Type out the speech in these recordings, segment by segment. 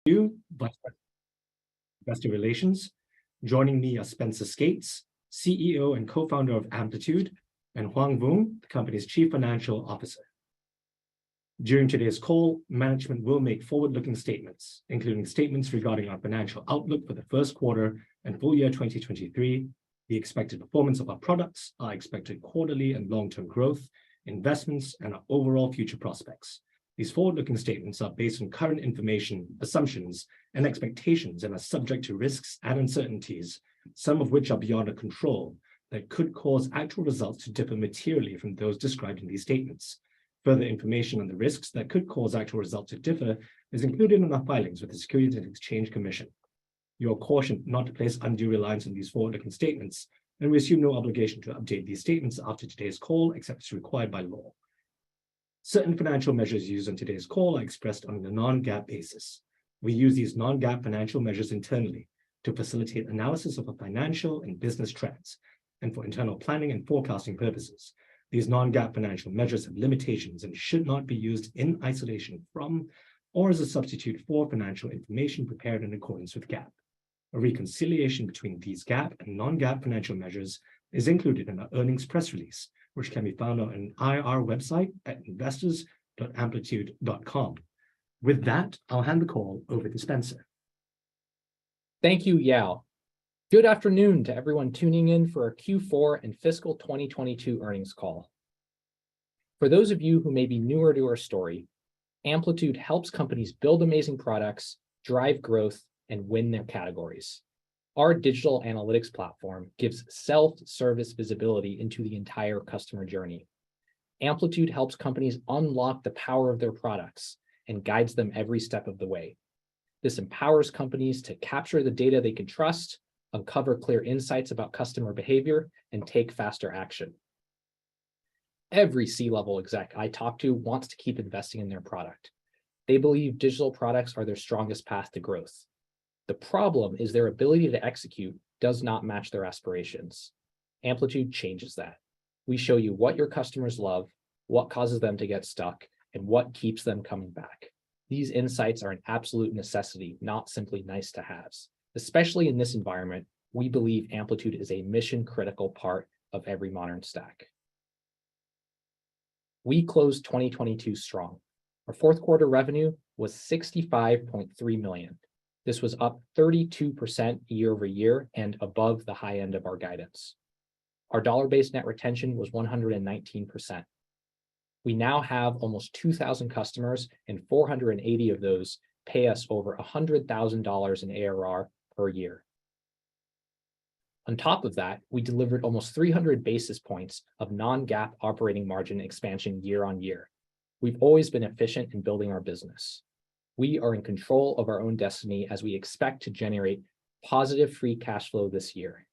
You, Vice President of Investor Relations. Joining me are Spencer Skates, CEO and co-founder of Amplitude, and Hoang Vuong, the company's Chief Financial Officer. During today's call, management will make forward-looking statements, including statements regarding our financial outlook for the first quarter and full year 2023, the expected performance of our products, our expected quarterly and long-term growth, investments, and our overall future prospects. These forward-looking statements are based on current information, assumptions, and expectations and are subject to risks and uncertainties, some of which are beyond our control, that could cause actual results to differ materially from those described in these statements. Further information on the risks that could cause actual results to differ is included in our filings with the Securities and Exchange Commission. You are cautioned not to place undue reliance on these forward-looking statements, and we assume no obligation to update these statements after today's call, except as required by law. Certain financial measures used on today's call are expressed on a non-GAAP basis. We use these non-GAAP financial measures internally to facilitate analysis of our financial and business trends, and for internal planning and forecasting purposes. These non-GAAP financial measures have limitations and should not be used in isolation from or as a substitute for financial information prepared in accordance with GAAP. A reconciliation between these GAAP and non-GAAP financial measures is included in our earnings press release, which can be found on an IR website at investors.amplitude.com. With that, I'll hand the call over to Spencer. Thank you, Yao. Good afternoon to everyone tuning in for our Q4 and fiscal 2022 earnings call. For those of you who may be newer to our story, Amplitude helps companies build amazing products, drive growth, and win their categories. Our digital analytics platform gives self-service visibility into the entire customer journey. Amplitude helps companies unlock the power of their products and guides them every step of the way. This empowers companies to capture the data they can trust, uncover clear insights about customer behavior, and take faster action. Every C-level exec I talk to wants to keep investing in their product. They believe digital products are their strongest path to growth. The problem is their ability to execute does not match their aspirations. Amplitude changes that. We show you what your customers love, what causes them to get stuck, and what keeps them coming back. These insights are an absolute necessity, not simply nice to haves. Especially in this environment, we believe Amplitude is a mission-critical part of every modern stack. We closed 2022 strong. Our fourth quarter revenue was $65.3 million. This was up 32% year over year and above the high end of our guidance. Our dollar-based net retention was 119%. We now have almost 2,000 customers, and 480 of those pay us over $100,000 in ARR per year. On top of that, we delivered almost 300 basis points of non-GAAP operating margin expansion year on year. We've always been efficient in building our business. We are in control of our own destiny as we expect to generate positive free cash flow this year.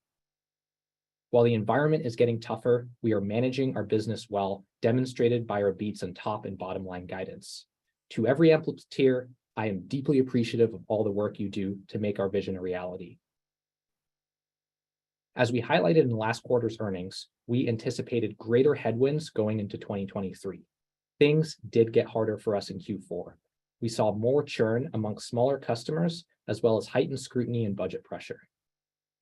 While the environment is getting tougher, we are managing our business well, demonstrated by our beats on top and bottom line guidance. To every Amplitude, I am deeply appreciative of all the work you do to make our vision a reality. As we highlighted in last quarter's earnings, we anticipated greater headwinds going into 2023. Things did get harder for us in Q4. We saw more churn among smaller customers, as well as heightened scrutiny and budget pressure.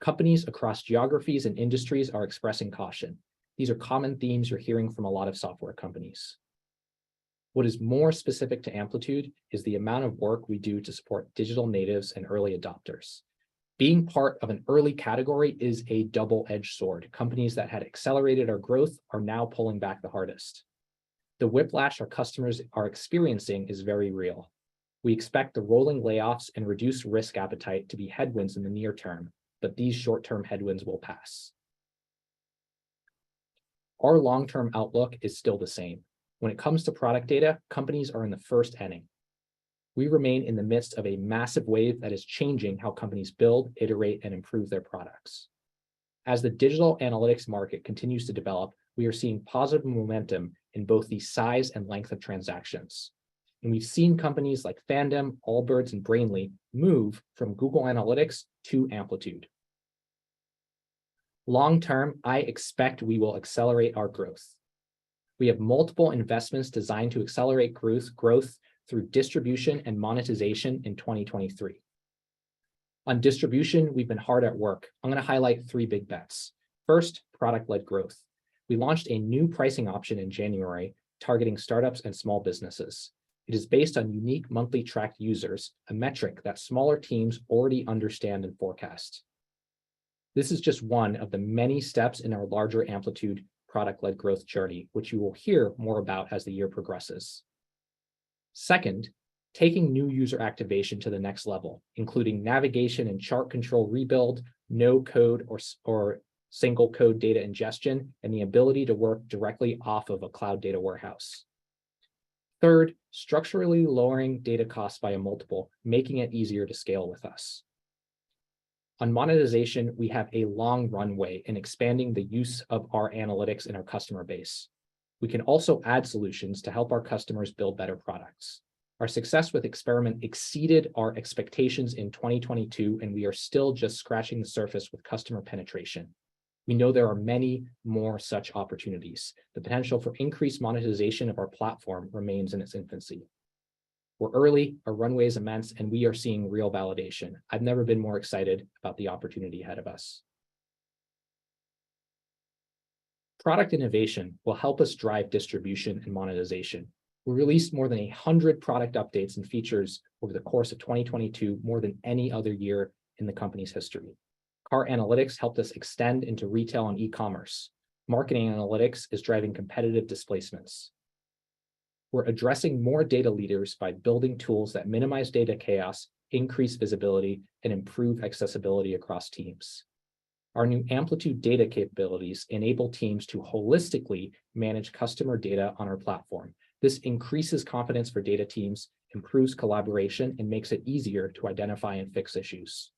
Companies across geographies and industries are expressing caution. These are common themes you're hearing from a lot of software companies. What is more specific to Amplitude is the amount of work we do to support digital natives and early adopters. Being part of an early category is a double-edged sword. Companies that had accelerated our growth are now pulling back the hardest. The whiplash our customers are experiencing is very real. We expect the rolling layoffs and reduced risk appetite to be headwinds in the near term, but these short-term headwinds will pass. Our long-term outlook is still the same. When it comes to product data, companies are in the first inning. We remain in the midst of a massive wave that is changing how companies build, iterate, and improve their products. As the digital analytics market continues to develop, we are seeing positive momentum in both the size and length of transactions. And we've seen companies like Fandom, Allbirds, and Brainly move from Google Analytics to Amplitude. Long term, I expect we will accelerate our growth. We have multiple investments designed to accelerate growth through distribution and monetization in 2023. On distribution, we've been hard at work. I'm going to highlight 3 big bets. First, product-led growth. We launched a new pricing option in January, targeting startups and small businesses. It is based on unique monthly tracked users, a metric that smaller teams already understand and forecast. This is just one of the many steps in our larger Amplitude product-led growth journey, which you will hear more about as the year progresses. Second, taking new user activation to the next level, including navigation and chart control rebuild, no code or single code data ingestion, and the ability to work directly off of a cloud data warehouse. Third, structurally lowering data costs by a multiple, making it easier to scale with us. On monetization, we have a long runway in expanding the use of our analytics in our customer base. We can also add solutions to help our customers build better products. Our success with Experiment exceeded our expectations in 2022, and we are still just scratching the surface with customer penetration. We know there are many more such opportunities. The potential for increased monetization of our platform remains in its infancy. We're early, our runway is immense, and we are seeing real validation. I've never been more excited about the opportunity ahead of us. Product innovation will help us drive distribution and monetization. We released more than 100 product updates and features over the course of 2022, more than any other year in the company's history. Car analytics helped us extend into retail and e-commerce. Marketing analytics is driving competitive displacements. We're addressing more data leaders by building tools that minimize data chaos, increase visibility, and improve accessibility across teams. Our new Amplitude data capabilities enable teams to holistically manage customer data on our platform. This increases confidence for data teams, improves collaboration, and makes it easier to identify and fix issues.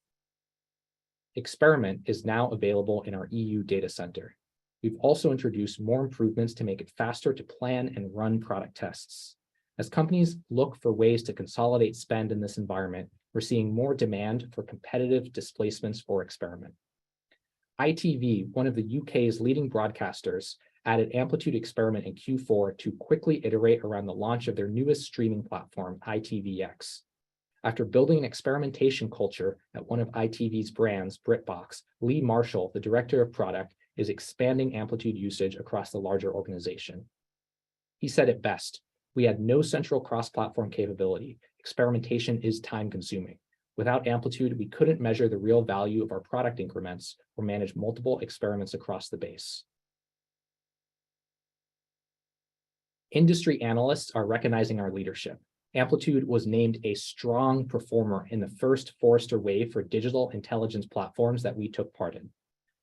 Experiment is now available in our EU data center. We've also introduced more improvements to make it faster to plan and run product tests. As companies look for ways to consolidate spend in this environment, we're seeing more demand for competitive displacements for Experiment. ITV, one of the UK's leading broadcasters, added Amplitude Experiment in Q4 to quickly iterate around the launch of their newest streaming platform, ITVX. After building an experimentation culture at one of ITV's brands, BritBox, Lee Marshall, the director of product, is expanding Amplitude usage across the larger organization. He said it best, "We had no central cross-platform capability. Experimentation is time-consuming. Without Amplitude, we couldn't measure the real value of our product increments or manage multiple experiments across the base." Industry analysts are recognizing our leadership. Amplitude was named a strong performer in the first Forrester Wave for digital intelligence platforms that we took part in.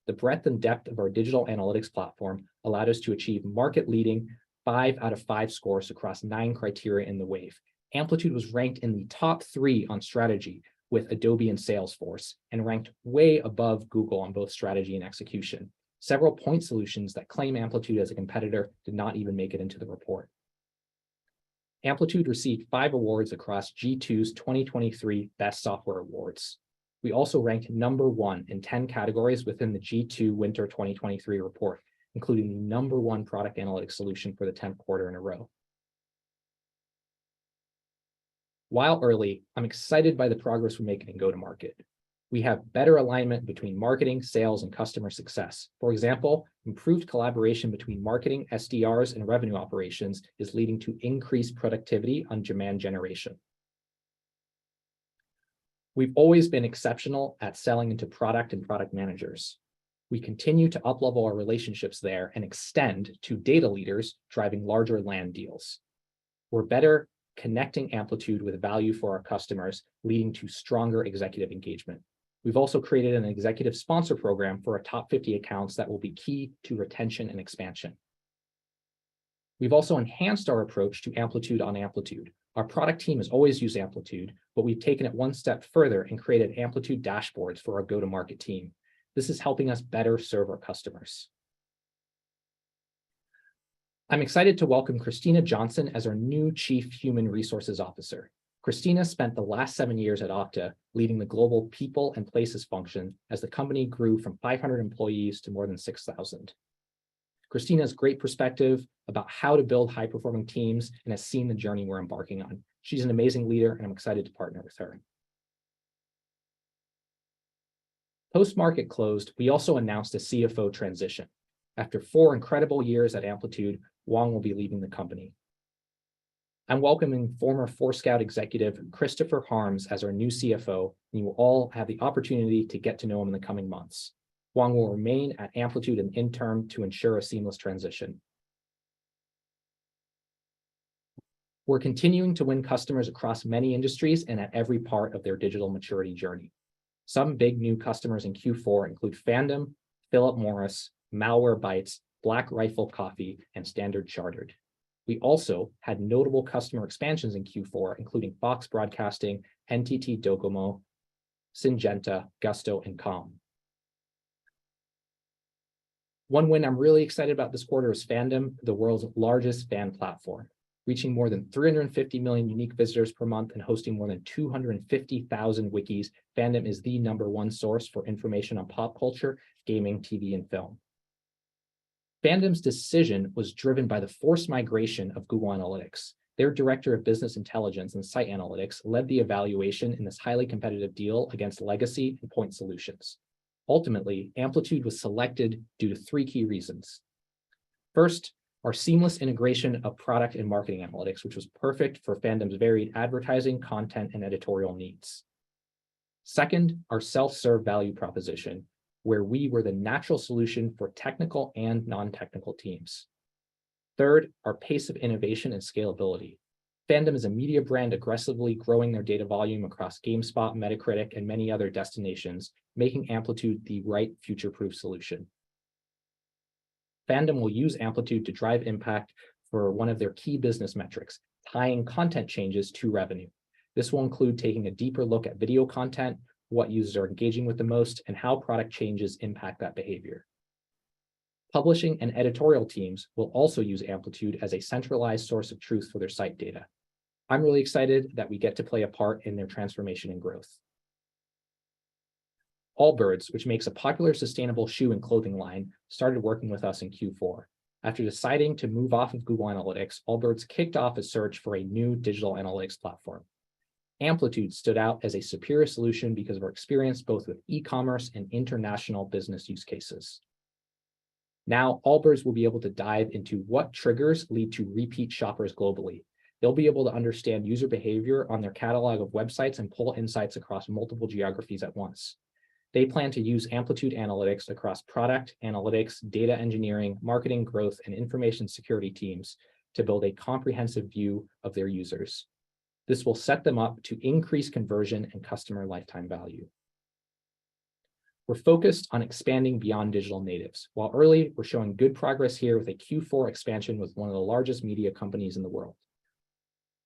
The breadth and depth of our digital analytics platform allowed us to achieve market-leading 5 out of 5 scores across 9 criteria in the Wave. Amplitude was ranked in the top 3 on strategy with Adobe and Salesforce, and ranked way above Google on both strategy and execution. Several point solutions that claim Amplitude as a competitor did not even make it into the report. Amplitude received 5 awards across G2's 2023 Best Software Awards. We also ranked number 1 in 10 categories within the G2 Winter 2023 report, including the number 1 product analytics solution for the 10th quarter in a row. While early, I'm excited by the progress we're making in go-to-market. We have better alignment between marketing, sales, and customer success. For example, improved collaboration between marketing, SDRs, and revenue operations is leading to increased productivity on demand generation. We've always been exceptional at selling into product and product managers. We continue to uplevel our relationships there and extend to data leaders, driving larger land deals. We're better connecting Amplitude with value for our customers, leading to stronger executive engagement. We've also created an executive sponsor program for our top 50 accounts that will be key to retention and expansion. We've also enhanced our approach to Amplitude on Amplitude. Our product team has always used Amplitude, but we've taken it one step further and created Amplitude dashboards for our go-to-market team. This is helping us better serve our customers. I'm excited to welcome Christina Johnson as our new Chief Human Resources Officer. Christina spent the last 7 years at Okta leading the global people and places function as the company grew from 500 employees to more than 6,000. Christina has great perspective about how to build high-performing teams and has seen the journey we're embarking on. She's an amazing leader, and I'm excited to partner with her. Post-market closed, we also announced a CFO transition. After 4 incredible years at Amplitude, Wang will be leaving the company. I'm welcoming former Forescout executive Christopher Harms as our new CFO, and you will all have the opportunity to get to know him in the coming months. Wang will remain at Amplitude in the interim to ensure a seamless transition. We're continuing to win customers across many industries and at every part of their digital maturity journey. Some big new customers in Q4 include Fandom, Philip Morris, Malwarebytes, Black Rifle Coffee, and Standard Chartered. We also had notable customer expansions in Q4, including Fox Broadcasting, NTT Docomo, Syngenta, Gusto, and Com. One win I'm really excited about this quarter is Fandom, the world's largest fan platform. Reaching more than 350 million unique visitors per month and hosting more than 250,000 wikis, Fandom is the #1 source for information on pop culture, gaming, TV, and film. Fandom's decision was driven by the forced migration of Google Analytics. Their director of business intelligence and site analytics led the evaluation in this highly competitive deal against legacy and point solutions. Ultimately, Amplitude was selected due to 3 key reasons. First, our seamless integration of product and marketing analytics, which was perfect for Fandom's varied advertising, content, and editorial needs. Second, our self-serve value proposition, where we were the natural solution for technical and non-technical teams. Third, our pace of innovation and scalability. Fandom is a media brand aggressively growing their data volume across GameSpot, Metacritic, and many other destinations, making Amplitude the right future-proof solution. Fandom will use Amplitude to drive impact for one of their key business metrics, tying content changes to revenue. This will include taking a deeper look at video content, what users are engaging with the most, and how product changes impact that behavior. Publishing and editorial teams will also use Amplitude as a centralized source of truth for their site data. I'm really excited that we get to play a part in their transformation and growth. Allbirds, which makes a popular sustainable shoe and clothing line, started working with us in Q4. After deciding to move off of Google Analytics, Allbirds kicked off a search for a new digital analytics platform. Amplitude stood out as a superior solution because of our experience both with e-commerce and international business use cases. Now, Allbirds will be able to dive into what triggers lead to repeat shoppers globally. They'll be able to understand user behavior on their catalog of websites and pull insights across multiple geographies at once. They plan to use Amplitude Analytics across product, analytics, data engineering, marketing, growth, and information security teams to build a comprehensive view of their users. This will set them up to increase conversion and customer lifetime value. We're focused on expanding beyond digital natives. While early, we're showing good progress here with a Q4 expansion with one of the largest media companies in the world.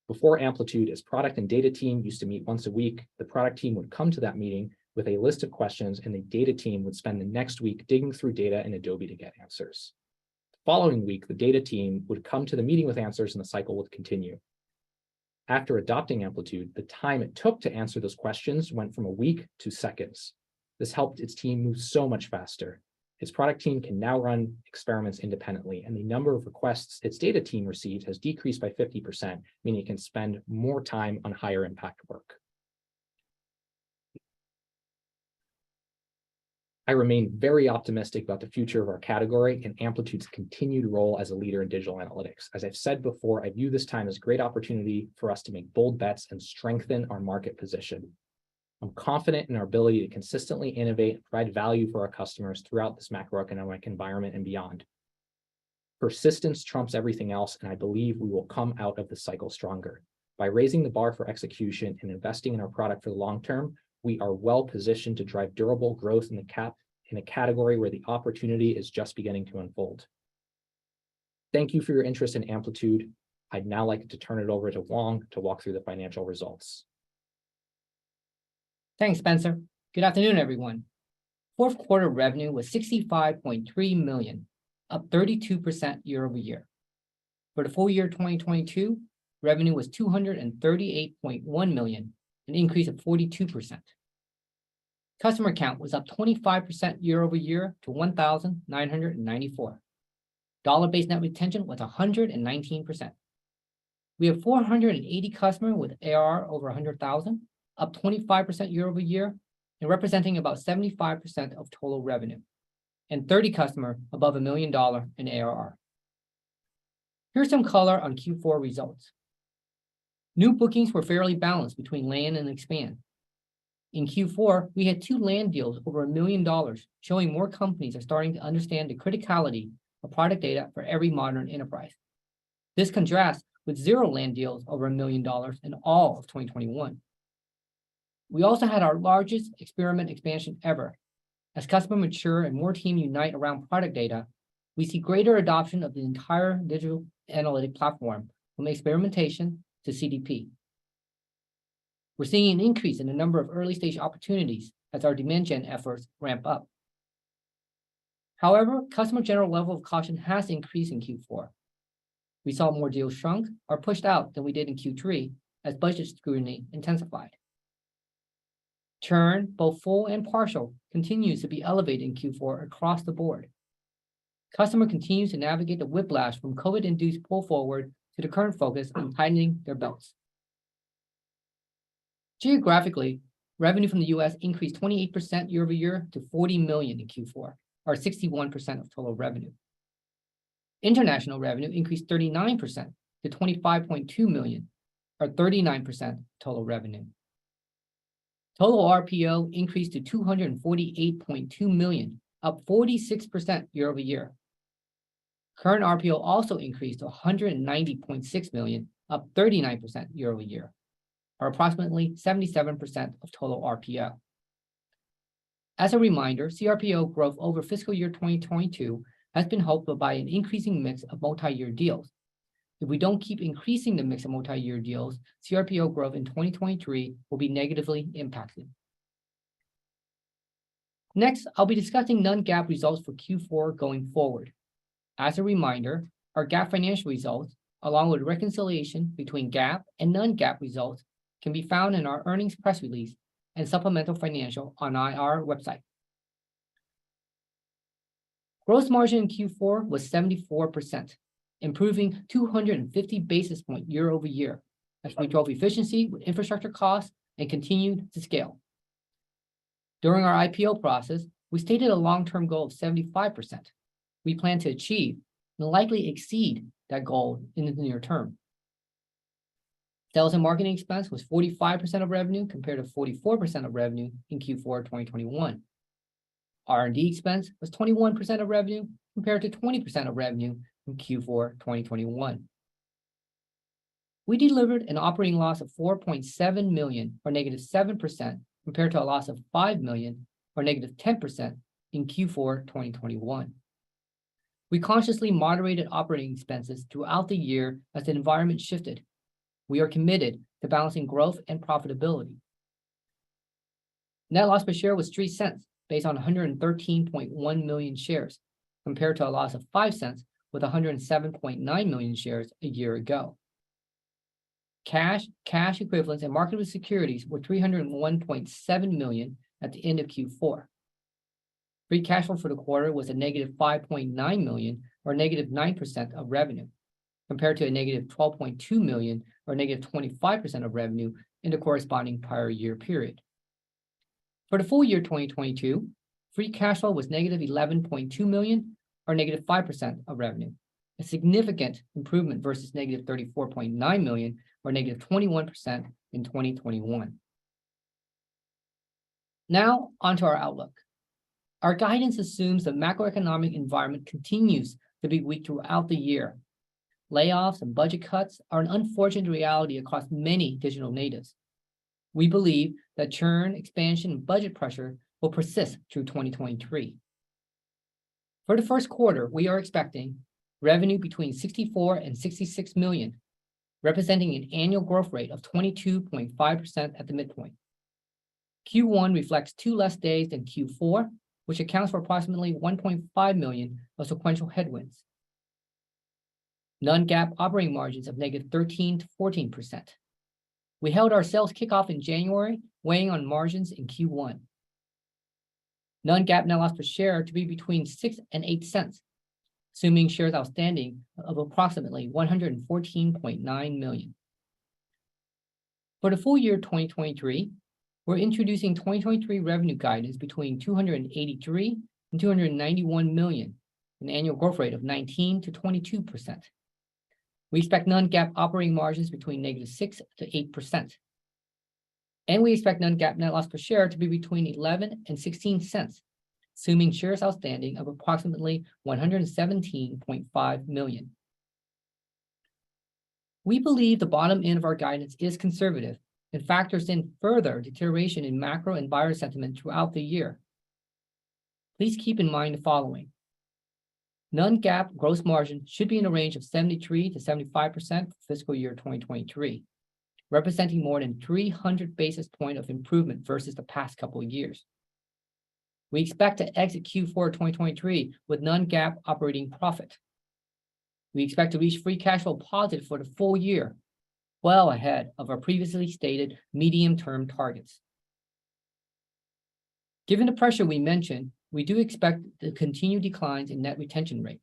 Before Amplitude, as product and data team used to meet once a week, the product team would come to that meeting with a list of questions, and the data team would spend the next week digging through data in Adobe to get answers. The following week, the data team would come to the meeting with answers, and the cycle would continue. After adopting Amplitude, the time it took to answer those questions went from a week to seconds. This helped its team move so much faster. Its product team can now run experiments independently, and the number of requests its data team receives has decreased by 50%, meaning it can spend more time on higher impact work. I remain very optimistic about the future of our category and Amplitude's continued role as a leader in digital analytics. As I've said before, I view this time as a great opportunity for us to make bold bets and strengthen our market position. I'm confident in our ability to consistently innovate and provide value for our customers throughout this macroeconomic environment and beyond. Persistence trumps everything else, and I believe we will come out of this cycle stronger. By raising the bar for execution and investing in our product for the long term, we are well positioned to drive durable growth in a category where the opportunity is just beginning to unfold. Thank you for your interest in Amplitude. I'd now like to turn it over to Wang to walk through the financial results. Thanks, Spencer. Good afternoon, everyone. Fourth quarter revenue was $65.3 million, up 32% year over year. For the full year 2022, revenue was $238.1 million, an increase of 42%. Customer count was up 25% year over year to 1,994. Dollar-based net retention was 119%. We have 480 customers with ARR over 100,000, up 25% year over year, and representing about 75% of total revenue, and 30 customers above $1 million in ARR. Here's some color on Q4 results. New bookings were fairly balanced between land and expand. In Q4, we had 2 land deals over $1 million, showing more companies are starting to understand the criticality of product data for every modern enterprise. This contrasts with 0 land deals over $1 million in all of 2021. We also had our largest experiment expansion ever. As customers mature and more teams unite around product data, we see greater adoption of the entire digital analytic platform from experimentation to CDP. We're seeing an increase in the number of early-stage opportunities as our demand gen efforts ramp up. However, customer general level of caution has increased in Q4. We saw more deals shrunk or pushed out than we did in Q3 as budget scrutiny intensified. Churn, both full and partial, continues to be elevated in Q4 across the board. Customer continues to navigate the whiplash from COVID-induced pull forward to the current focus on tightening their belts. Geographically, revenue from the US increased 28% year over year to $40 million in Q4, or 61% of total revenue. International revenue increased 39% to $25.2 million, or 39% total revenue. Total RPO increased to $248.2 million, up 46% year over year. Current RPO also increased to $190.6 million, up 39% year over year, or approximately 77% of total RPO. As a reminder, CRPO growth over fiscal year 2022 has been helped by an increasing mix of multi-year deals. If we don't keep increasing the mix of multi-year deals, CRPO growth in 2023 will be negatively impacted. Next, I'll be discussing non-GAAP results for Q4 going forward. As a reminder, our GAAP financial results, along with reconciliation between GAAP and non-GAAP results, can be found in our earnings press release and supplemental financial on our website. Gross margin in Q4 was 74%, improving 250 basis points year over year as we drove efficiency with infrastructure costs and continued to scale. During our IPO process, we stated a long-term goal of 75%. We plan to achieve and likely exceed that goal in the near term. Sales and marketing expense was 45% of revenue compared to 44% of revenue in Q4 2021. R&D expense was 21% of revenue compared to 20% of revenue in Q4 2021. We delivered an operating loss of $4.7 million, or negative 7%, compared to a loss of $5 million, or negative 10% in Q4 2021. We consciously moderated operating expenses throughout the year as the environment shifted. We are committed to balancing growth and profitability. Net loss per share was 3 cents based on 113.1 million shares, compared to a loss of 5 cents with 107.9 million shares a year ago. Cash, cash equivalents, and marketable securities were $301.7 million at the end of Q4. Free cash flow for the quarter was a negative $5.9 million, or negative 9% of revenue, compared to a negative $12.2 million, or negative 25% of revenue in the corresponding prior year period. For the full year 2022, free cash flow was negative $11.2 million, or negative 5% of revenue, a significant improvement versus negative $34.9 million, or negative 21% in 2021. Now, onto our outlook. Our guidance assumes the macroeconomic environment continues to be weak throughout the year. Layoffs and budget cuts are an unfortunate reality across many digital natives. We believe that churn, expansion, and budget pressure will persist through 2023. For the first quarter, we are expecting revenue between $64 and $66 million, representing an annual growth rate of 22.5% at the midpoint. Q1 reflects 2 less days than Q4, which accounts for approximately $1.5 million of sequential headwinds. Non-GAAP operating margins of negative 13 to 14%. We held our sales kickoff in January, weighing on margins in Q1. Non-GAAP net loss per share to be between 6 and 8 cents. assuming shares outstanding of approximately 114.9 million. For the full year 2023, we're introducing 2023 revenue guidance between 283 and 291 million, an annual growth rate of 19 to 22%. We expect non-GAAP operating margins between -6 to 8%. And we expect non-GAAP net loss per share to be between 11 and 16 cents, assuming shares outstanding of approximately 117.5 million. We believe the bottom end of our guidance is conservative and factors in further deterioration in macro and buyer sentiment throughout the year. Please keep in mind the following. Non-GAAP gross margin should be in a range of 73 to 75% for fiscal year 2023, representing more than 300 basis points of improvement versus the past couple of years. We expect to exit Q4 2023 with non-GAAP operating profit. We expect to reach free cash flow positive for the full year, well ahead of our previously stated medium-term targets. Given the pressure we mentioned, we do expect the continued declines in net retention rate.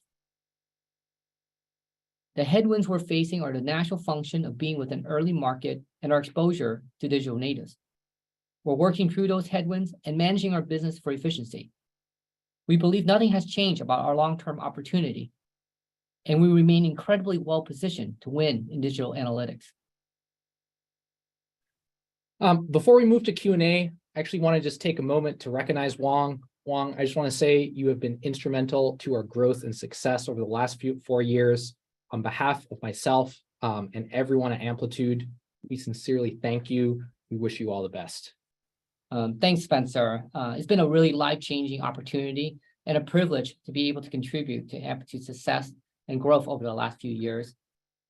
The headwinds we're facing are the natural function of being with an early market and our exposure to digital natives. We're working through those headwinds and managing our business for efficiency. We believe nothing has changed about our long-term opportunity, and we remain incredibly well-positioned to win in digital analytics. Before we move to Q&A, I actually want to just take a moment to recognize Hoang. Hoang, I just want to say you have been instrumental to our growth and success over the last 4 years. On behalf of myself and everyone at Amplitude, we sincerely thank you. We wish you all the best. Thanks, Spencer. It's been a really life-changing opportunity and a privilege to be able to contribute to Amplitude's success and growth over the last few years.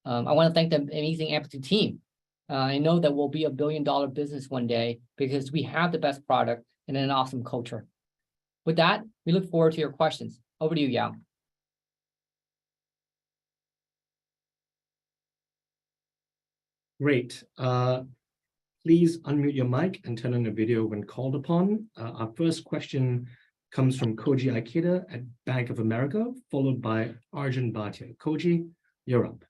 I want to thank the amazing Amplitude team. I know that we'll be a billion-dollar business one day because we have the best product and an awesome culture. With that, we look forward to your questions. Over to you, Yao. Great. Please unmute your mic and turn on the video when called upon. Our first question comes from Koji Ikeda at Bank of America, followed by Arjun Bhatia. Koji, you're up.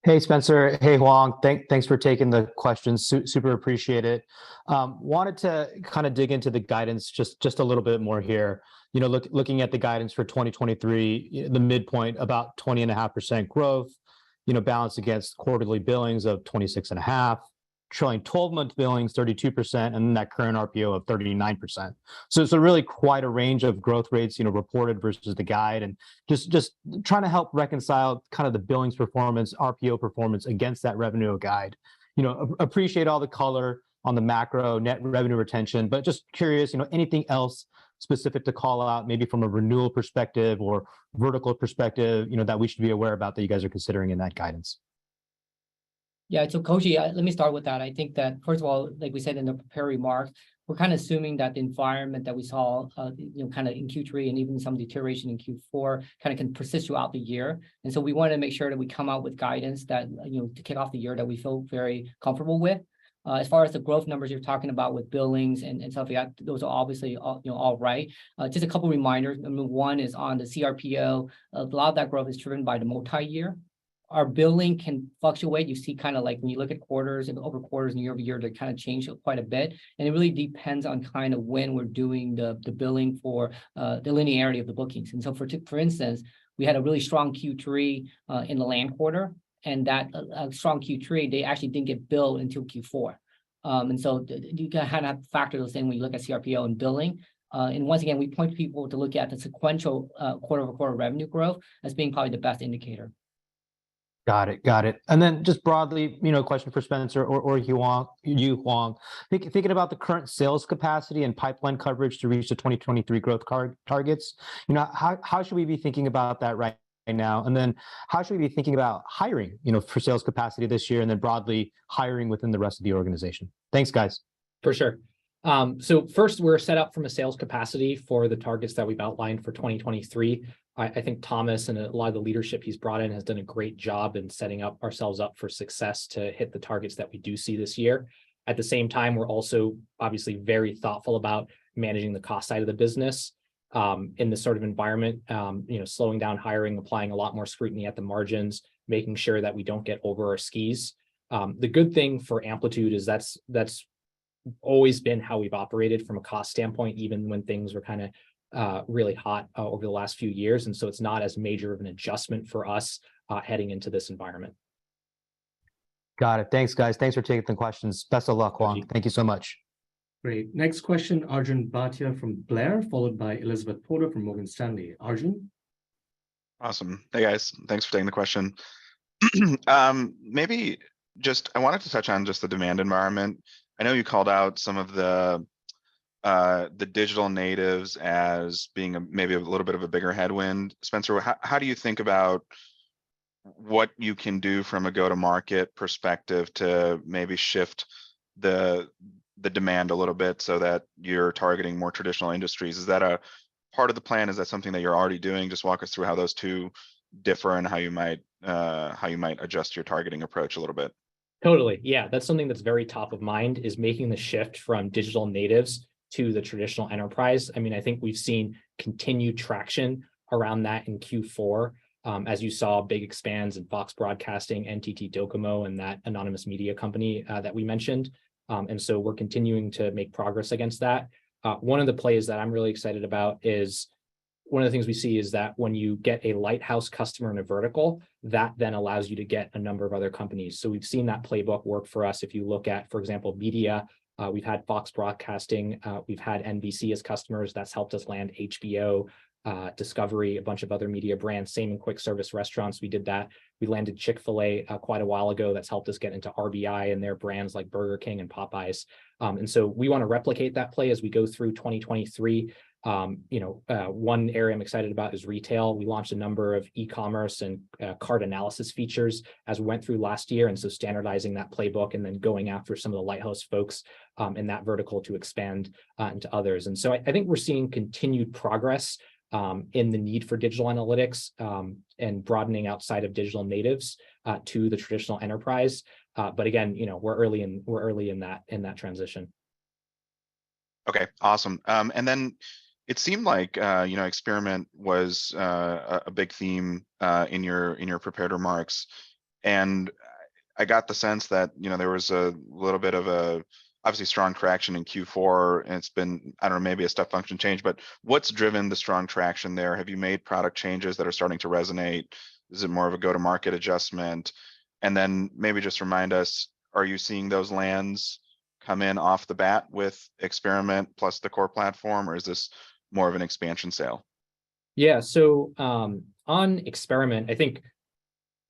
Hey, Spencer. Hey, Hoang. Thanks for taking the questions. Super appreciate it. Wanted to kind of dig into the guidance just a little bit more here. You know, looking at the guidance for 2023, the midpoint about 20.5% growth, you know, balanced against quarterly billings of 26.5, showing 12-month billings 32%, and then that current RPO of 39%. So really quite a range of growth rates, you know, reported versus the guide, and just trying to help reconcile kind of the billings performance, RPO performance against that revenue guide. You know, appreciate all the color on the macro net revenue retention, but just curious, you know, anything else specific to call out, maybe from a renewal perspective or vertical perspective, you know, that we should be aware about that you guys are considering in that guidance? Yeah, so Koji, let me start with that. I think that, first of all, like we said in the prepared remarks, we're kind of assuming that the environment that we saw, you know, kind of in Q3 and even some deterioration in Q4 kind of can persist throughout the year. And so we want to make sure that we come out with guidance that, you know, to kick off the year that we feel very comfortable with. As far as the growth numbers you're talking about with billings and stuff like that, those are obviously all right. Just a couple reminders. Number one is on the CRPO. A lot of that growth is driven by the multi-year. Our billing can fluctuate. You see kind of like when you look at quarters and over quarters and year over year, they kind of change quite a bit. And it really depends on kind of when we're doing the billing for the linearity of the bookings. And so for instance, we had a really strong Q3 in the land quarter, and that strong Q3, they actually didn't get billed until Q4. And so you kind of have to factor those in when you look at CRPO and billing. And once again, we point people to look at the sequential quarter-over-quarter revenue growth as being probably the best indicator. Got it. And then just broadly, you know, question for Spencer or you, Hoang. Thinking about the current sales capacity and pipeline coverage to reach the 2023 growth targets, you know, how should we be thinking about that right now? And then how should we be thinking about hiring, you know, for sales capacity this year, and then broadly hiring within the rest of the organization? Thanks, guys. For sure. So first, we're set up from a sales capacity for the targets that we've outlined for 2023. I think Thomas and a lot of the leadership he's brought in has done a great job in setting up ourselves up for success to hit the targets that we do see this year. At the same time, we're also obviously very thoughtful about managing the cost side of the business. in this sort of environment, slowing down hiring, applying a lot more scrutiny at the margins, making sure that we don't get over our skis. The good thing for Amplitude is that's always been how we've operated from a cost standpoint, even when things were kind of really hot over the last few years. And so it's not as major of an adjustment for us heading into this environment. Got it. Thanks, guys. Thanks for taking the questions. Best of luck, Huang. Thank you so much. Great. Next question, Arjun Bhatia from Blair, followed by Elizabeth Porter from Morgan Stanley. Arjun? Awesome. Hey guys, thanks for taking the question. Maybe just, I wanted to touch on just the demand environment. I know you called out some of the digital natives as being maybe a little bit of a bigger headwind. Spencer, how do you think about what you can do from a go-to-market perspective to maybe shift the demand a little bit so that you're targeting more traditional industries? Is that a part of the plan? Is that something that you're already doing? Just walk us through how those two differ and how you might adjust your targeting approach a little bit. Totally. Yeah, that's something that's very top of mind, is making the shift from digital natives to the traditional enterprise. I mean, I think we've seen continued traction around that in Q4. As you saw, big expands in Fox Broadcasting, NTT Docomo, and that anonymous media company that we mentioned. And so we're continuing to make progress against that. One of the plays that I'm really excited about is, one of the things we see is that when you get a lighthouse customer in a vertical, that then allows you to get a number of other companies. So we've seen that playbook work for us. If you look at, for example, media, we've had Fox Broadcasting, we've had NBC as customers. That's helped us land HBO, Discovery, a bunch of other media brands. Same in quick service restaurants. We did that. We landed Chick-fil-A quite a while ago. That's helped us get into RBI and their brands like Burger King and Popeyes. And so we want to replicate that play as we go through 2023. One area I'm excited about is retail. We launched a number of e-commerce and cart analysis features as we went through last year. And so standardizing that playbook and then going after some of the lighthouse folks in that vertical to expand into others. And so I think we're seeing continued progress in the need for digital analytics and broadening outside of digital natives to the traditional enterprise. But again, we're early in that transition. Okay, awesome. And then it seemed like experiment was a big theme in your prepared remarks, and I got the sense that there was a little bit of a obviously strong traction in Q4, and it's been, I don't know, maybe a step function change, but what's driven the strong traction there? Have you made product changes that are starting to resonate? Is it more of a go-to-market adjustment? And then maybe just remind us, are you seeing those lands come in off the bat with experiment plus the core platform, or is this more of an expansion sale? Yeah, so on experiment, I think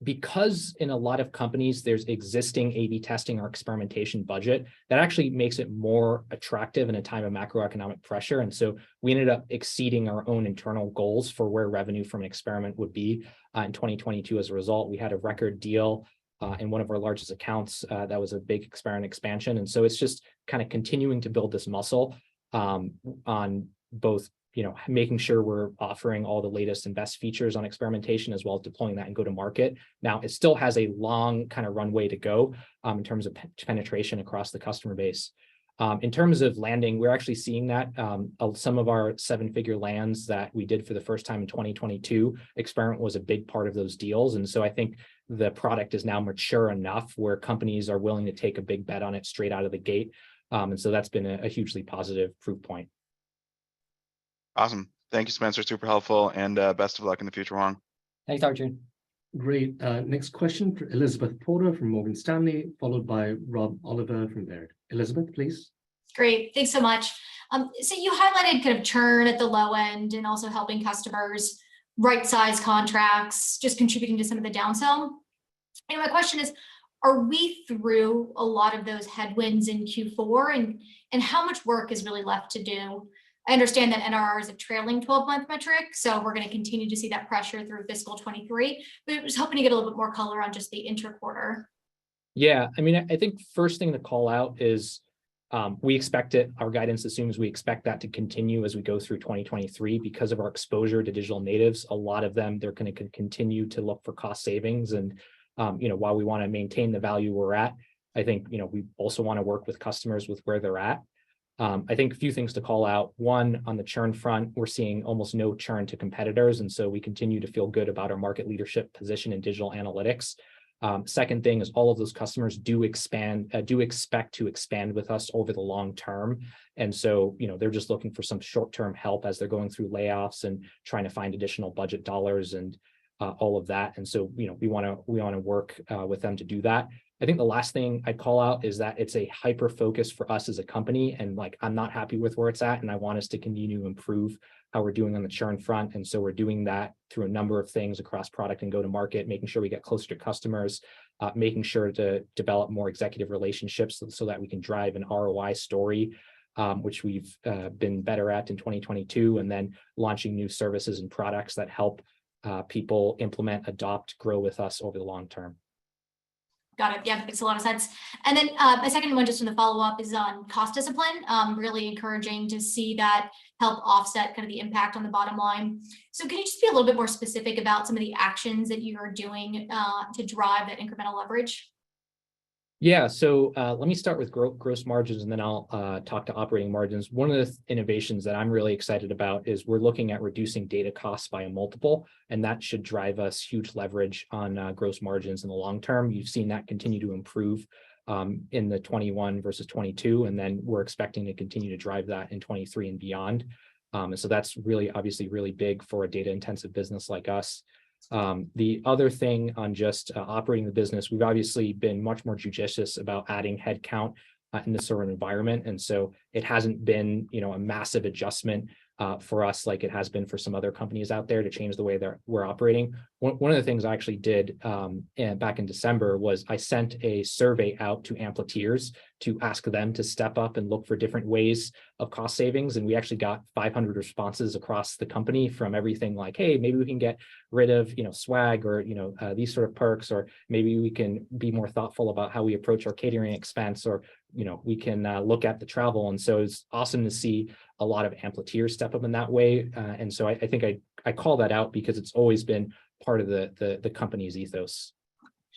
because in a lot of companies there's existing A/B testing or experimentation budget, that actually makes it more attractive in a time of macroeconomic pressure. And so we ended up exceeding our own internal goals for where revenue from an experiment would be in 2022. As a result, we had a record deal in one of our largest accounts that was a big experiment expansion. And so it's just kind of continuing to build this muscle on both making sure we're offering all the latest and best features on experimentation, as well as deploying that and go to market. Now, it still has a long kind of runway to go in terms of penetration across the customer base. In terms of landing, we're actually seeing that some of our 7-figure lands that we did for the first time in 2022, experiment was a big part of those deals. And so I think the product is now mature enough where companies are willing to take a big bet on it straight out of the gate. And so that's been a hugely positive proof point. Awesome. Thank you, Spencer. Super helpful, and best of luck in the future, Huang. Thanks, Arjun. Great. Next question for Elizabeth Porter from Morgan Stanley, followed by Rob Oliver from Baird. Elizabeth, please. Great. Thanks so much. So you highlighted kind of churn at the low end and also helping customers right-size contracts, just contributing to some of the downsell. And my question is, are we through a lot of those headwinds in Q4, and how much work is really left to do? I understand that NRR is a trailing 12-month metric, so we're going to continue to see that pressure through fiscal 23, but I was hoping to get a little bit more color on just the inter-quarter. Yeah, I mean, I think first thing to call out is we expect it, our guidance assumes we expect that to continue as we go through 2023 because of our exposure to digital natives. A lot of them, they're going to continue to look for cost savings. And, while we want to maintain the value we're at, I think, we also want to work with customers with where they're at. I think a few things to call out. One, on the churn front, we're seeing almost no churn to competitors. And so we continue to feel good about our market leadership position in digital analytics. Second thing is all of those customers do expect to expand with us over the long term. And so, they're just looking for some short-term help as they're going through layoffs and trying to find additional budget dollars and all of that. And so, we want to work with them to do that. I think the last thing I'd call out is that it's a hyper focus for us as a company. And I'm not happy with where it's at. And I want us to continue to improve how we're doing on the churn front. And so we're doing that through a number of things across product and go to market, making sure we get closer to customers, making sure to develop more executive relationships so that we can drive an ROI story, which we've been better at in 2022, and then launching new services and products that help people implement, adopt, grow with us over the long term. Got it. Yeah, that makes a lot of sense. And then my second one, just in the follow up, is on cost discipline. Really encouraging to see that help offset kind of the impact on the bottom line. So can you just be a little bit more specific about some of the actions that you are doing to drive that incremental leverage? Yeah, so let me start with gross margins, and then I'll talk to operating margins. One of the innovations that I'm really excited about is we're looking at reducing data costs by a multiple, and that should drive us huge leverage on gross margins in the long term. You've seen that continue to improve in the 21 versus 22, and then we're expecting to continue to drive that in 23 and beyond. And so that's obviously really big for a data intensive business like us. The other thing on just operating the business, we've obviously been much more judicious about adding headcount in this sort of environment. And so it hasn't been, a massive adjustment for us like it has been for some other companies out there to change the way that we're operating. One of the things I actually did back in December was I sent a survey out to Ampliteers to ask them to step up and look for different ways of cost savings. And we actually got 500 responses across the company from everything like, hey, maybe we can get rid of, swag or, these sort of perks, or maybe we can be more thoughtful about how we approach our catering expense, or, we can look at the travel. And so it's awesome to see a lot of Ampliteers step up in that way. And so I think I call that out because it's always been part of the company's ethos.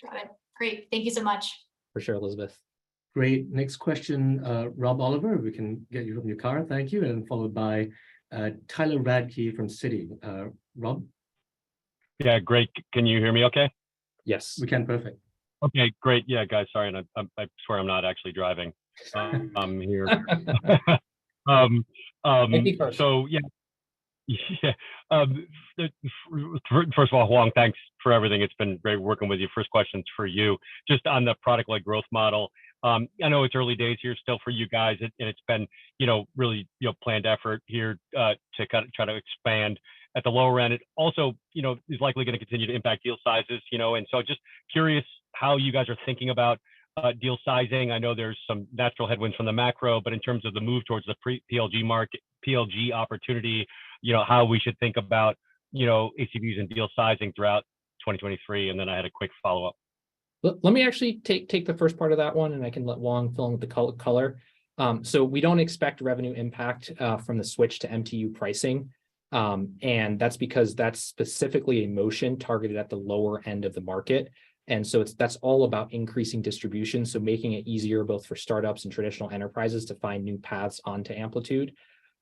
Got it. Great. Thank you so much. For sure, Elizabeth. Great. Next question, Rob Oliver. We can get you from your car. Thank you. And followed by Tyler Radke from Citi. Rob? Yeah, great. Can you hear me okay? Yes. We can. Perfect. Okay, great. Yeah, guys, sorry. And I swear I'm not actually driving. I'm here. So yeah. First of all, Huang, thanks for everything. It's been great working with you. First question's for you, just on the product-led growth model. I know it's early days here still for you guys, and it's been, really, planned effort here to kind of try to expand at the lower end. It also, is likely going to continue to impact deal sizes, and so just curious how you guys are thinking about deal sizing. I know there's some natural headwinds from the macro, but in terms of the move towards the PLG market, PLG opportunity, how we should think about, ACVs and deal sizing throughout 2023. And then I had a quick follow-up. Let me actually take the first part of that one, and I can let Huang fill in with the color. So we don't expect revenue impact from the switch to MTU pricing. And that's because that's specifically a motion targeted at the lower end of the market. And so that's all about increasing distribution. So making it easier both for startups and traditional enterprises to find new paths onto Amplitude.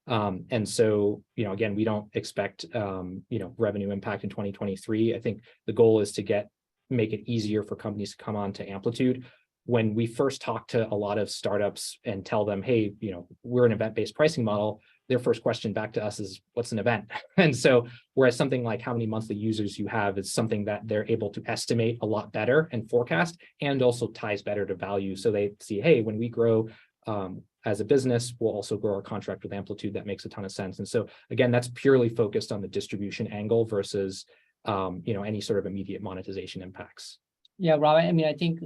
And so, again, we don't expect, revenue impact in 2023. I think the goal is to make it easier for companies to come on to Amplitude. When we first talk to a lot of startups and tell them, hey, we're an event-based pricing model, their first question back to us is, what's an event? And so, whereas something like how many monthly users you have is something that they're able to estimate a lot better and forecast, and also ties better to value. So they see, hey, when we grow as a business, we'll also grow our contract with Amplitude. That makes a ton of sense. And so, again, that's purely focused on the distribution angle versus, any sort of immediate monetization impacts. Yeah, Rob, I mean, I think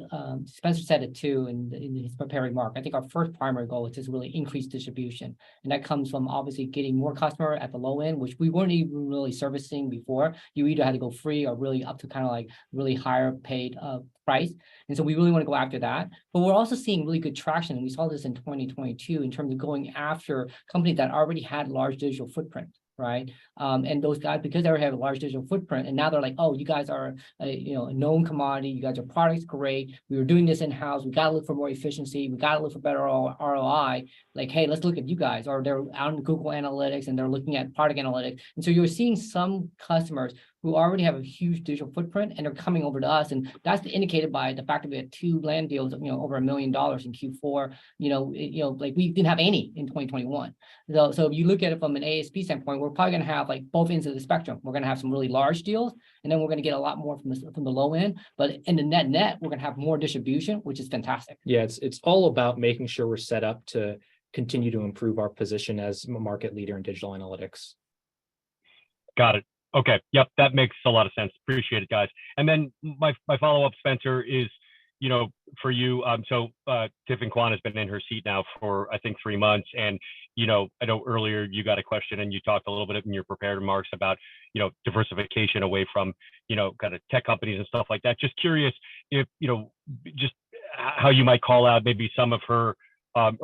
Spencer said it too in his prepared remark. I think our first primary goal is just really increase distribution. And that comes from obviously getting more customer at the low end, which we weren't even really servicing before. You either had to go free or really up to kind of like really higher paid price. And so we really want to go after that. But we're also seeing really good traction. And we saw this in 2022 in terms of going after companies that already had large digital footprint. right? And those guys, because they have a large digital footprint, and now they're like, oh, you guys are a known commodity, you guys are products great. We were doing this in-house. We got to look for more efficiency. We got to look for better ROI. Like, hey, let's look at you guys. Or they're out in Google Analytics and they're looking at product analytics. And so you're seeing some customers who already have a huge digital footprint and are coming over to us. And that's indicated by the fact that we had 2 land deals of, over $1 million in Q4. Like we didn't have any in 2021. So if you look at it from an ASP standpoint, we're probably going to have like both ends of the spectrum. We're going to have some really large deals, and then we're going to get a lot more from the low end. But in the net, we're going to have more distribution, which is fantastic. Yeah, it's all about making sure we're set up to continue to improve our position as a market leader in digital analytics. Got it. Okay. Yep. That makes a lot of sense. Appreciate it, guys. And then my follow-up, Spencer, is, for you. So Tiffin Kwan has been in her seat now for, I think, 3 months. And, I know earlier you got a question and you talked a little bit in your prepared remarks about, diversification away from, kind of tech companies and stuff like that. Just curious if, just how you might call out maybe some of her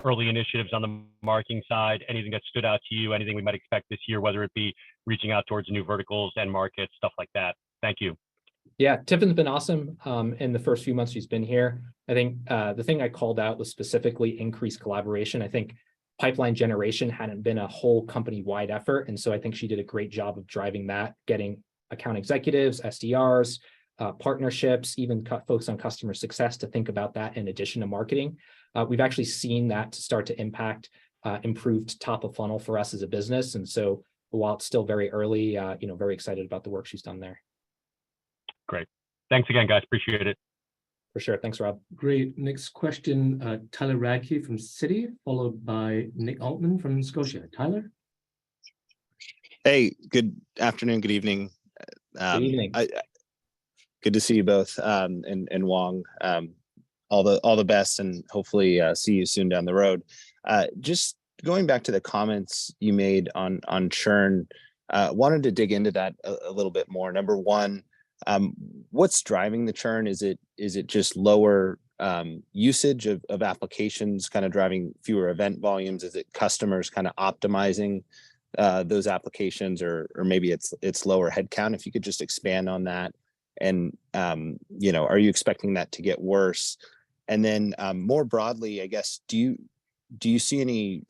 early initiatives on the marketing side, anything that stood out to you, anything we might expect this year, whether it be reaching out towards new verticals and markets, stuff like that. Thank you. Yeah, Tiffin's been awesome in the first few months she's been here. I think the thing I called out was specifically increased collaboration. I think pipeline generation hadn't been a whole company-wide effort. And so I think she did a great job of driving that, getting account executives, SDRs, partnerships, even folks on customer success to think about that in addition to marketing. We've actually seen that start to impact improved top of funnel for us as a business. And so while it's still very early, very excited about the work she's done there. Great. Thanks again, guys. Appreciate it. For sure. Thanks, Rob. Great. Next question, Tyler Radke from Citi, followed by Nick Altman from Scotia. Tyler? Hey, good afternoon, good evening. Good evening. Good to see you both, and Wong. All the best, and hopefully see you soon down the road. Just going back to the comments you made on churn, wanted to dig into that a little bit more. Number one, what's driving the churn? Is it just lower usage of applications, kind of driving fewer event volumes? Is it customers kind of optimizing those applications, or maybe it's lower headcount? If you could just expand on that. And are you expecting that to get worse? And then more broadly, I guess, do you see any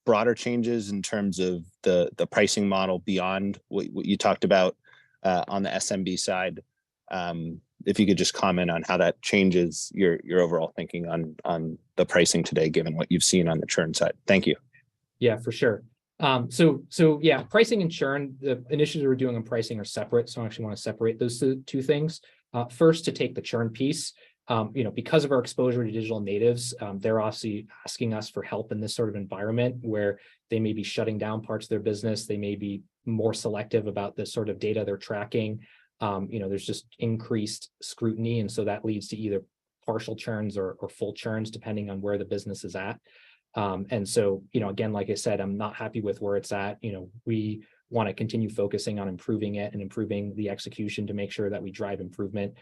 broader changes in terms of the pricing model beyond what you talked about on the SMB side? If you could just comment on how that changes your overall thinking on the pricing today, given what you've seen on the churn side. Thank you. Yeah, for sure. So yeah, pricing and churn, the initiatives we're doing on pricing are separate. So I actually want to separate those two things. First, to take the churn piece, because of our exposure to digital natives, they're obviously asking us for help in this sort of environment where they may be shutting down parts of their business. They may be more selective about the sort of data they're tracking. There's just increased scrutiny. And so that leads to either partial churns or full churns, depending on where the business is at. And so, again, like I said, I'm not happy with where it's at. We want to continue focusing on improving it and improving the execution to make sure that we drive improvement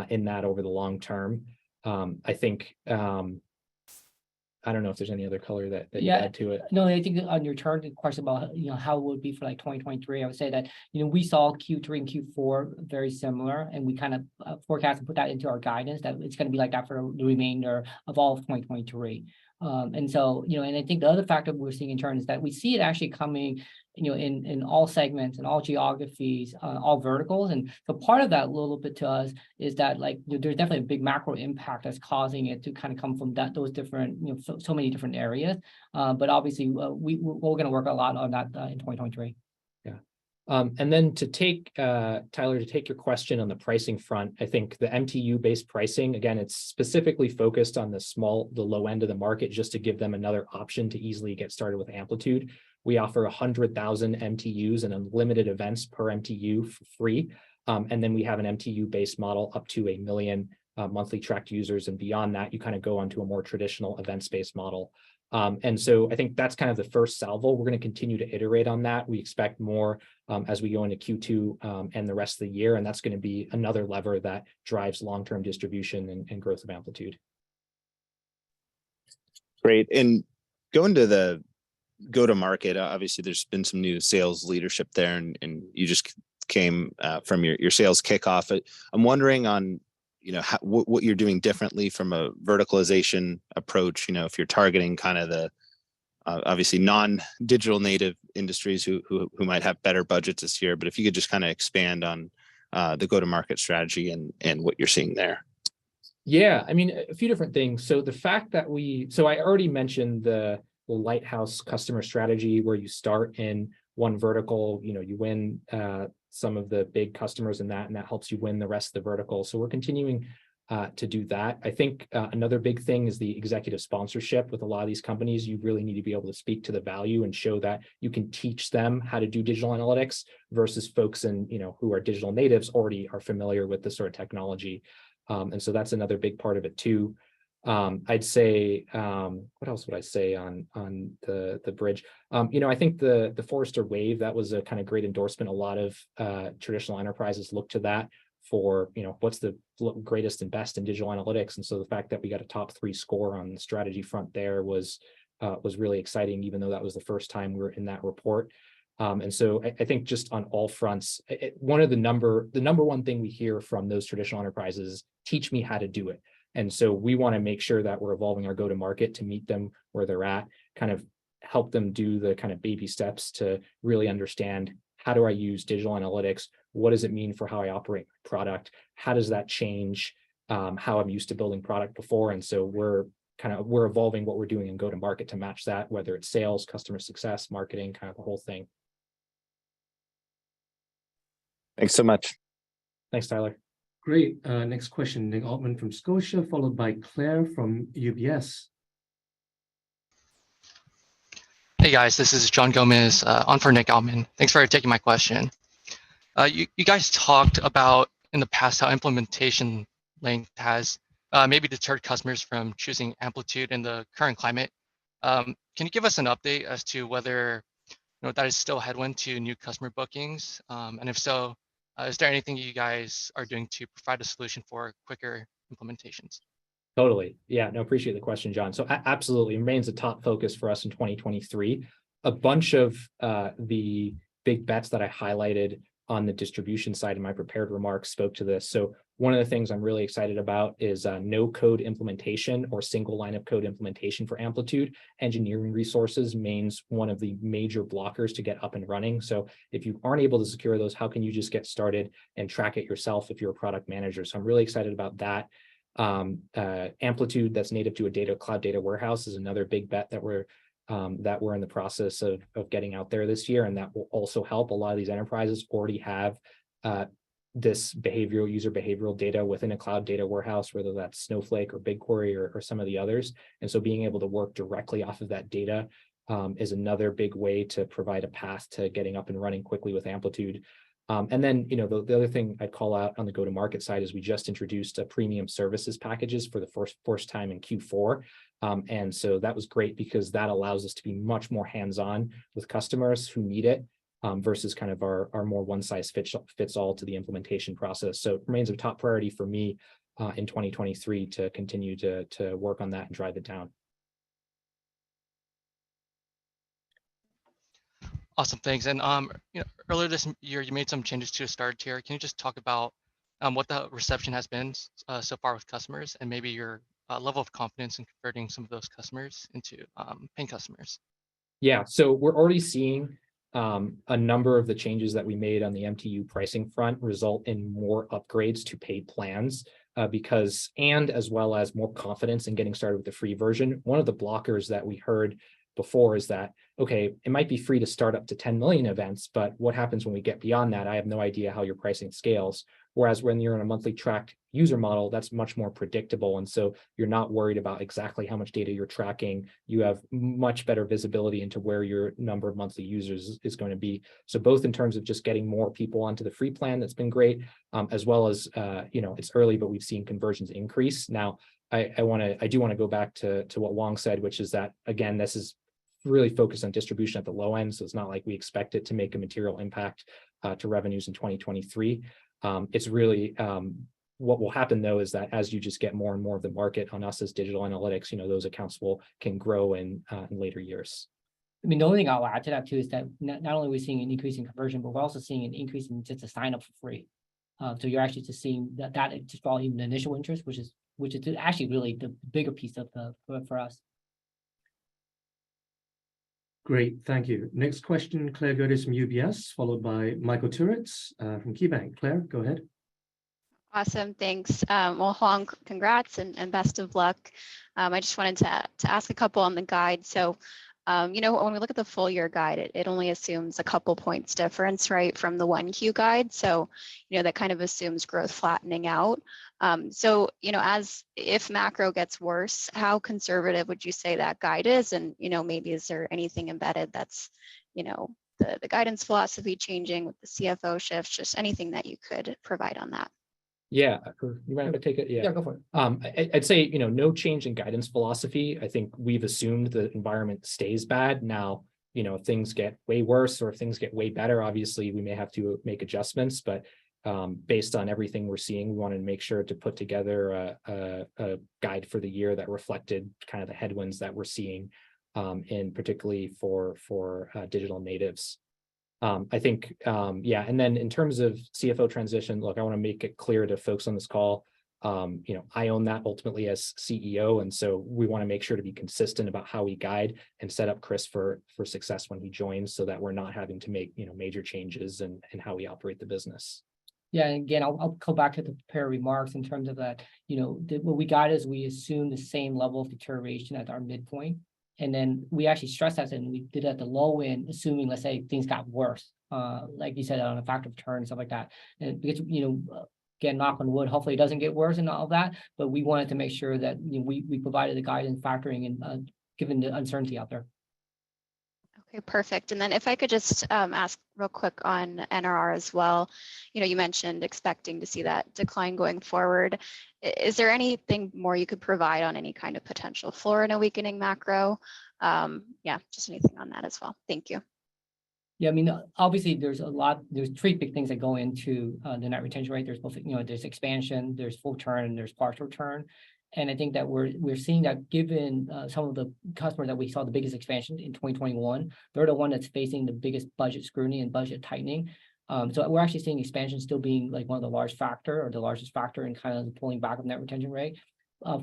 in that over the long term. I think, I don't know if there's any other color that you add to it. No, I think on your chart, the question about how it would be for like 2023, I would say that we saw Q3 and Q4 very similar, and we kind of forecast and put that into our guidance that it's going to be like that for the remainder of all of 2023. And so, and I think the other factor we're seeing in churn is that we see it actually coming, in all segments and all geographies, all verticals. And so part of that little bit to us is that there's definitely a big macro impact that's causing it to kind of come from those different, so many different areas. But obviously we're going to work a lot on that in 2023. Yeah. And then to take, Tyler, to take your question on the pricing front, I think the MTU-based pricing, again, it's specifically focused on the low end of the market, just to give them another option to easily get started with Amplitude. We offer 100,000 MTUs and unlimited events per MTU for free. And then we have an MTU-based model up to 1 million monthly tracked users. And beyond that, you kind of go onto a more traditional events-based model. And so I think that's kind of the first salvo. We're going to continue to iterate on that. We expect more as we go into Q2 and the rest of the year. And that's going to be another lever that drives long-term distribution and growth of Amplitude. Great. And going to the go to market, obviously there's been some new sales leadership there, and you just came from your sales kickoff. I'm wondering on, what you're doing differently from a verticalization approach. If you're targeting kind of the obviously non-digital native industries who might have better budgets this year, but if you could just kind of expand on the go-to-market strategy and what you're seeing there. Yeah, I mean, a few different things. So the fact that so I already mentioned the lighthouse customer strategy where you start in one vertical, you win some of the big customers in that, and that helps you win the rest of the vertical. So we're continuing to do that. I think another big thing is the executive sponsorship with a lot of these companies. You really need to be able to speak to the value and show that you can teach them how to do digital analytics versus folks who are digital natives already are familiar with this sort of technology. And so that's another big part of it too. I'd say, what else would I say on the bridge? I think the Forrester Wave, that was a kind of great endorsement. A lot of traditional enterprises look to that for, what's the greatest and best in digital analytics. And so the fact that we got a top 3 score on the strategy front there was really exciting, even though that was the first time we were in that report. And so I think just on all fronts, the number one thing we hear from those traditional enterprises is, teach me how to do it. And so we want to make sure that we're evolving our go-to-market to meet them where they're at, kind of help them do the kind of baby steps to really understand, how do I use digital analytics? What does it mean for how I operate my product? How does that change how I'm used to building product before? And so we're evolving what we're doing in go-to-market to match that, whether it's sales, customer success, marketing, kind of the whole thing. Thanks so much. Thanks, Tyler. Great. Next question, Nick Altman from Scotia, followed by Claire from UBS. Hey guys, this is John Gomez on for Nick Altman. Thanks for taking my question. You guys talked about in the past how implementation length has maybe deterred customers from choosing Amplitude in the current climate. Can you give us an update as to whether that is still a headwind to new customer bookings? And if so, is there anything you guys are doing to provide a solution for quicker implementations? Totally. Yeah, no, appreciate the question, John. So absolutely remains a top focus for us in 2023. A bunch of the big bets that I highlighted on the distribution side in my prepared remarks spoke to this. So one of the things I'm really excited about is no code implementation or single line of code implementation for Amplitude. Engineering resources remains one of the major blockers to get up and running. So if you aren't able to secure those, how can you just get started and track it yourself if you're a product manager? So I'm really excited about that. Amplitude that's native to a cloud data warehouse is another big bet that we're in the process of getting out there this year, and that will also help. A lot of these enterprises already have this user behavioral data within a cloud data warehouse, whether that's Snowflake or BigQuery or some of the others. And so being able to work directly off of that data is another big way to provide a path to getting up and running quickly with Amplitude. And then, the other thing I'd call out on the go-to-market side is we just introduced premium services packages for the first time in Q4. And so that was great because that allows us to be much more hands-on with customers who need it versus kind of our more one-size-fits-all to the implementation process. So it remains a top priority for me in 2023 to continue to work on that and drive it down. Awesome, thanks. And earlier this year, you made some changes to a starter tier. Can you just talk about what the reception has been so far with customers, and maybe your level of confidence in converting some of those customers into paying customers? Yeah, so we're already seeing a number of the changes that we made on the MTU pricing front result in more upgrades to paid plans as well as more confidence in getting started with the free version. One of the blockers that we heard before is that, okay, it might be free to start up to 10 million events, but what happens when we get beyond that? I have no idea how your pricing scales. Whereas when you're in a monthly tracked user model, that's much more predictable. And so you're not worried about exactly how much data you're tracking. You have much better visibility into where your number of monthly users is going to be. So both in terms of just getting more people onto the free plan, that's been great, as well as, it's early, but we've seen conversions increase. Now, I do want to go back to what Wong said, which is that, again, this is really focused on distribution at the low end. So it's not like we expect it to make a material impact to revenues in 2023. It's really what will happen though is that as you just get more and more of the market on us as digital analytics, those accounts can grow in later years. I mean, the only thing I'll add to that too is that not only are we seeing an increase in conversion, but we're also seeing an increase in just a sign up for free. So you're actually just seeing that just all even the initial interest, which is actually really the bigger piece of for us. Great, thank you. Next question, Claire Gerdes from UBS, followed by Michael Turits from KeyBank. Claire, go ahead. Awesome, thanks. Well, Huang, congrats and best of luck. I just wanted to ask a couple on the guide. So, you know, when we look at the full year guide, it only assumes a couple points difference, right, from the 1Q guide. So, you know, that kind of assumes growth flattening out. So, you know, if macro gets worse, how conservative would you say that guide is? And, you know, maybe is there anything embedded that's, you know, the guidance philosophy changing with the CFO shift, just anything that you could provide on that? Yeah, you might have to take it. Yeah, go for it. I'd say, you know, no change in guidance philosophy. I think we've assumed the environment stays bad. Now, you know, if things get way worse or if things get way better, obviously we may have to make adjustments, but based on everything we're seeing, we wanted to make sure to put together a guide for the year that reflected kind of the headwinds that we're seeing, and particularly for digital natives. I think, yeah, and then in terms of CFO transition, look, I want to make it clear to folks on this call, you know, I own that ultimately as CEO, and so we want to make sure to be consistent about how we guide and set up Chris for success when he joins, so that we're not having to make, you know, major changes in how we operate the business. Yeah, and again, I'll go back to the prepared remarks in terms of that, you know, what we got is we assume the same level of deterioration at our midpoint. And then we actually stress that, and we did at the low end, assuming, let's say, things got worse, like you said, on a factor of turn and stuff like that. And because, you know, again, knock on wood, hopefully it doesn't get worse and all of that. But we wanted to make sure that, you know, we provided the guidance factoring in, given the uncertainty out there. Okay, perfect. And then if I could just ask real quick on NRR as well. You know, you mentioned expecting to see that decline going forward. Is there anything more you could provide on any kind of potential floor in a weakening macro? Yeah, just anything on that as well. Thank you. Yeah, I mean, obviously there's three big things that go into the net retention rate. There's both, you know, there's expansion, there's full turn, and there's partial turn. And I think that we're seeing that given some of the customers that we saw the biggest expansion in 2021, they're the one that's facing the biggest budget scrutiny and budget tightening. So we're actually seeing expansion still being like one of the largest factor in kind of pulling back of net retention rate.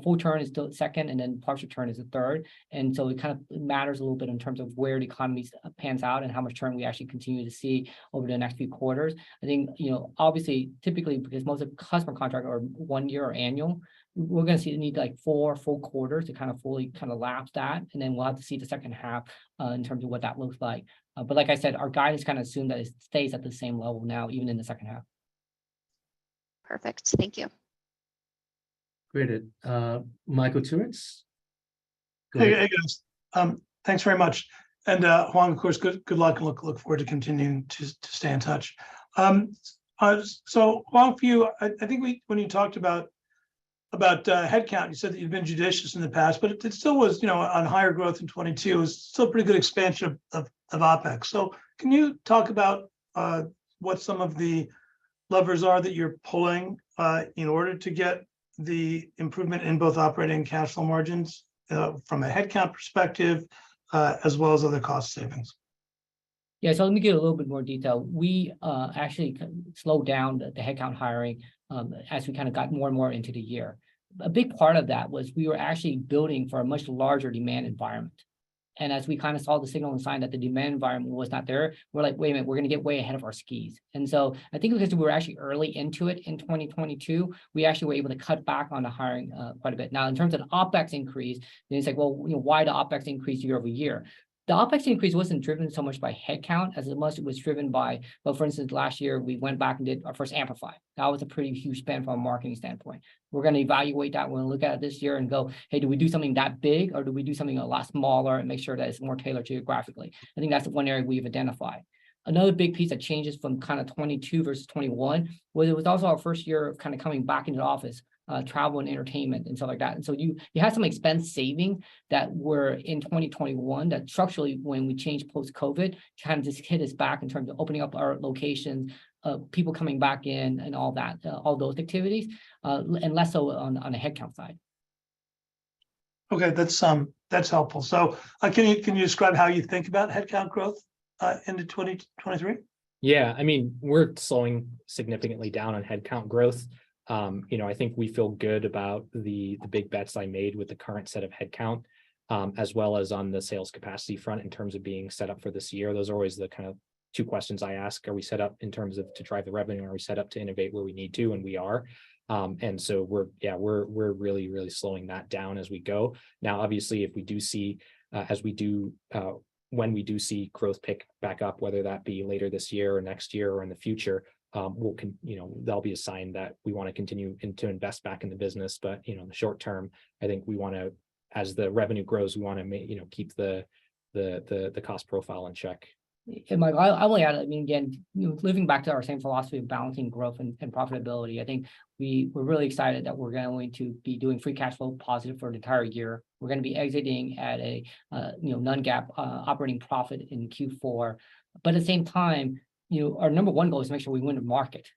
Full turn is still second, and then partial turn is the third. And so it kind of matters a little bit in terms of where the economy pans out and how much turn we actually continue to see over the next few quarters. I think, you know, obviously, typically, because most of customer contracts are 1 year or annual, we're going to need like 4 full quarters to kind of fully kind of lapse that. And then we'll have to see the second half in terms of what that looks like. But like I said, our guidance kind of assumed that it stays at the same level now, even in the second half. Perfect. Thank you. Great. Michael Turits. Hey guys. Thanks very much. And Huang, of course, good luck, and look forward to continuing to stay in touch. So Huang, for you, I think when you talked about headcount, you said that you've been judicious in the past, but it still was, you know, on higher growth in 22, it was still a pretty good expansion of OpEx. So can you talk about what some of the levers are that you're pulling in order to get the improvement in both operating and cash flow margins from a headcount perspective, as well as other cost savings? Yeah, so let me give a little bit more detail. We actually slowed down the headcount hiring as we kind of got more and more into the year. A big part of that was we were actually building for a much larger demand environment. And as we kind of saw the signal and sign that the demand environment was not there, we're like, wait a minute, we're going to get way ahead of our skis. And so I think because we were actually early into it in 2022, we actually were able to cut back on the hiring quite a bit. Now, in terms of the OpEx increase, then it's like, well, you know, why the OpEx increase year over year? The OpEx increase wasn't driven so much by headcount as much it was driven by, well, for instance, last year we went back and did our first Amplify. That was a pretty huge spend from a marketing standpoint. We're going to evaluate that when we look at it this year and go, hey, do we do something that big, or do we do something a lot smaller and make sure that it's more tailored geographically? I think that's one area we've identified. Another big piece that changes from kind of 22 versus 21 was it was also our first year of kind of coming back into the office. Travel and entertainment and stuff like that. And so you had some expense saving that were in 2021 that structurally, when we changed post-COVID, kind of just hit us back in terms of opening up our locations, people coming back in and all that, all those activities, and less so on the headcount side. Okay, that's That's helpful. So can you describe how you think about headcount growth into 2023? Yeah, I mean, we're slowing significantly down on headcount growth. I think we feel good about the big bets I made with the current set of headcount, as well as on the sales capacity front in terms of being set up for this year. Those are always the kind of two questions I ask. Are we set up in terms of to drive the revenue? Are we set up to innovate where we need to? And we are. And so we're really, really slowing that down as we go. Now, obviously, if we do see, when we do see growth pick back up, whether that be later this year or next year or in the future, that'll be a sign that we want to continue to invest back in the business. But, in the short term, I think we want to, as the revenue grows, we want to keep the cost profile in check. And Mike, I will add, I mean, again, living back to our same philosophy of balancing growth and profitability, I think we're really excited that we're going to be doing free cash flow positive for the entire year. We're going to be exiting at a non-GAAP operating profit in Q4. But at the same time, our number one goal is to make sure we win the market.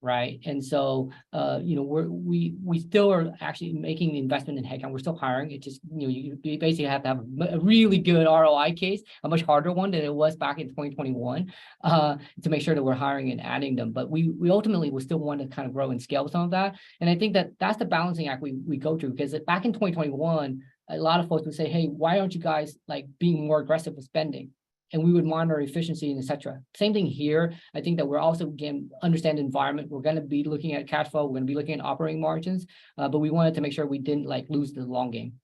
Right. And so, we still are actually making the investment in headcount. We're still hiring. It just, you basically have to have a really good ROI case, a much harder one than it was back in 2021, to make sure that we're hiring and adding them. But we ultimately will still want to kind of grow and scale some of that. And I think that's the balancing act we go through, because back in 2021, a lot of folks would say, hey, why aren't you guys like being more aggressive with spending? And we would monitor efficiency and et cetera. Same thing here. I think that we're also, again, understand the environment. We're going to be looking at cash flow. We're going to be looking at operating margins, but we wanted to make sure we didn't lose the long game.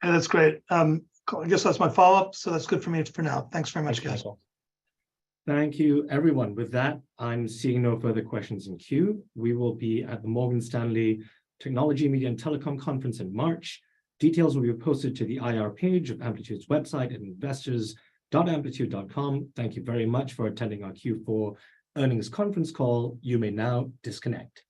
Yeah, that's great. I guess that's my follow-up. So that's good for me for now. Thanks very much, Thanks, guys. Michael. Thank you, everyone. With that, I'm seeing no further questions in queue. We will be at the Morgan Stanley Technology, Media, and Telecom Conference in March. Details will be posted to the IR page of Amplitude's website at investors.amplitude.com. Thank you very much for attending our Q4 earnings conference call. You may now disconnect.